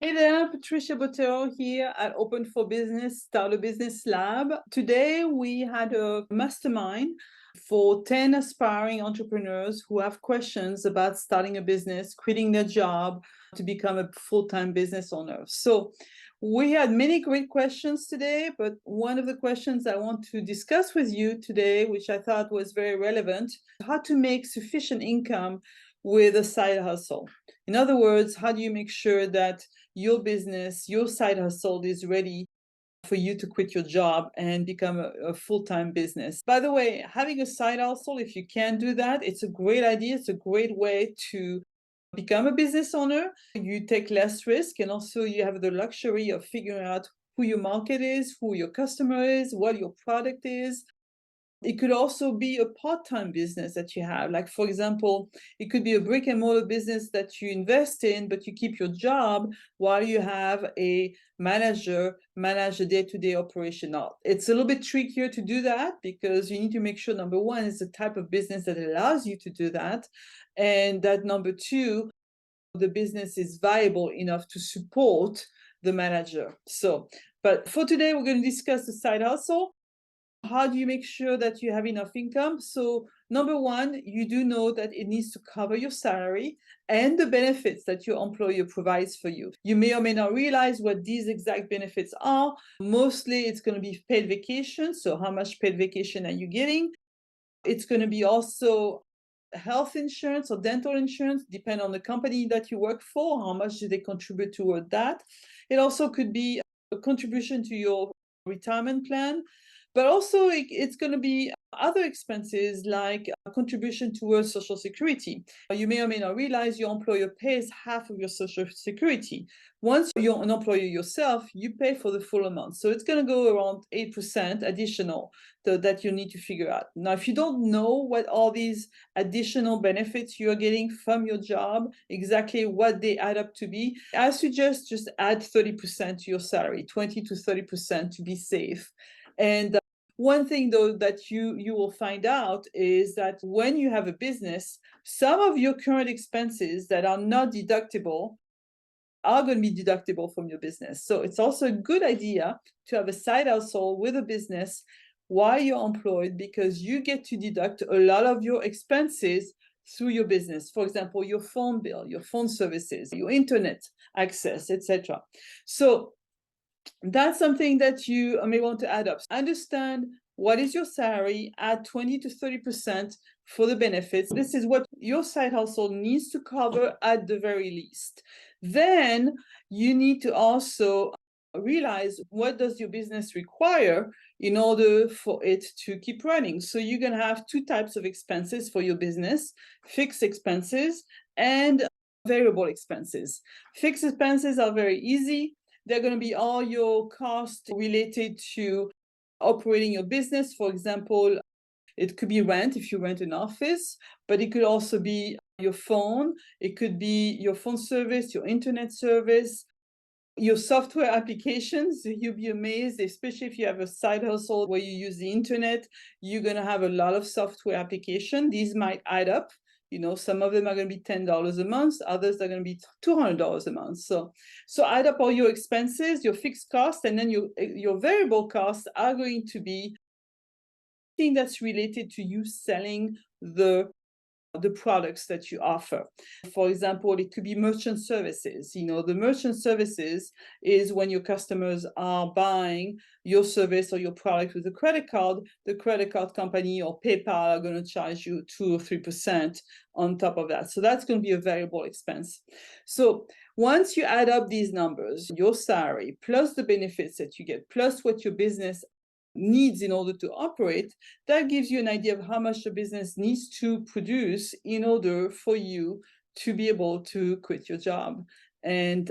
Hey there, Patricia Bottero here at Open for Business, Start a Business Lab. Today we had a mastermind for 10 aspiring entrepreneurs who have questions about starting a business, quitting their job to become a full-time business owner. So we had many great questions today, but one of the questions I want to discuss with you today, which I thought was very relevant, how to make sufficient income with a side hustle. In other words, how do you make sure that your business, your side hustle is ready for you to quit your job and become a full-time business? By the way, having a side hustle, if you can do that, it's a great idea. It's a great way to become a business owner. You take less risk, and also you have the luxury of figuring out who your market is, who your customer is, what your product is. It could also be a part-time business that you have. Like, for example, it could be a brick and mortar business that you invest in, but you keep your job while you have a manager manage the day-to-day operation. Now, it's a little bit trickier to do that because you need to make sure, number one, it's the type of business that allows you to do that. And that number two, the business is viable enough to support the manager. But for today, we're going to discuss the side hustle. How do you make sure that you have enough income? So number one, you do know that it needs to cover your salary and the benefits that your employer provides for you. You may or may not realize what these exact benefits are. Mostly it's going to be paid vacation. So how much paid vacation are you getting? It's going to be also health insurance or dental insurance, depend on the company that you work for, how much do they contribute toward that. It also could be a contribution to your retirement plan. But also it's going to be other expenses like a contribution towards Social Security. You may or may not realize your employer pays half of your Social Security. Once you're an employer yourself, you pay for the full amount. So it's going to go around 8% additional that you need to figure out. Now, if you don't know what all these additional benefits you're getting from your job, exactly what they add up to be, I suggest just add 30% to your salary, 20 to 30% to be safe. And one thing, though, that you will find out is that when you have a business, some of your current expenses that are not deductible are going to be deductible from your business. So it's also a good idea to have a side hustle with a business while you're employed, because you get to deduct a lot of your expenses through your business. For example, your phone bill, your phone services, your internet access, etc. So that's something that you may want to add up. Understand what is your salary, add 20 to 30% for the benefits. This is what your side hustle needs to cover at the very least. Then you need to also realize what does your business require in order for it to keep running. So you're going to have two types of expenses for your business: fixed expenses and variable expenses. Fixed expenses are very easy. They're going to be all your costs related to operating your business. For example, it could be rent if you rent an office, but it could also be your phone. It could be your phone service, your internet service, your software applications. You'll be amazed, especially if you have a side hustle where you use the internet, you're going to have a lot of software applications. These might add up. Some of them are going to be $10 a month, others are going to be $200 a month. So add up all your expenses, your fixed costs, and then your variable costs are going to be thing that's related to you selling the products that you offer. For example, it could be merchant services. The merchant services is when your customers are buying your service or your product with a credit card, the credit card company or PayPal are going to charge you 2 or 3% on top of that. So that's going to be a variable expense. So once you add up these numbers, your salary plus the benefits that you get, plus what your business needs in order to operate, that gives you an idea of how much the business needs to produce in order for you to be able to quit your job. And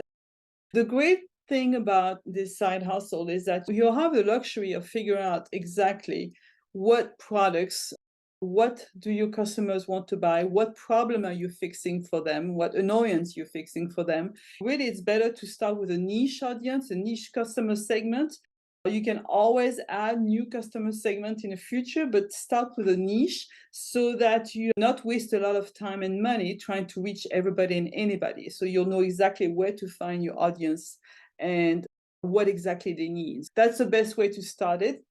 the great thing about this side hustle is that you'll have the luxury of figuring out exactly what products, what do your customers want to buy, what problem are you fixing for them, what annoyance you're fixing for them. Really, it's better to start with a niche audience, a niche customer segment, You can always add new customer segment in the future, but start with a niche so that you not waste a lot of time and money trying to reach everybody and anybody. So you'll know exactly where to find your audience and what exactly they need. That's the best way to start it.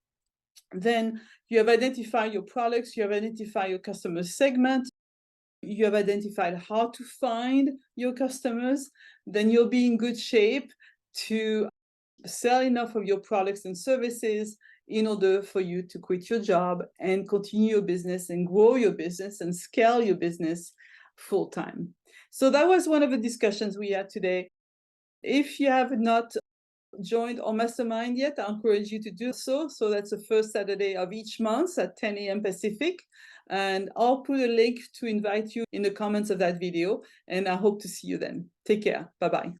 Then you have identified your products, you have identified your customer segment, you have identified how to find your customers, then you'll be in good shape to sell enough of your products and services in order for you to quit your job and continue your business and grow your business and scale your business full time. So that was one of the discussions we had today. If you have not joined our mastermind yet, I encourage you to do so. So that's the first Saturday of each month at 10 a.m. Pacific. And I'll put a link to invite you in the comments of that video. And I hope to see you then. Take care. Bye-bye.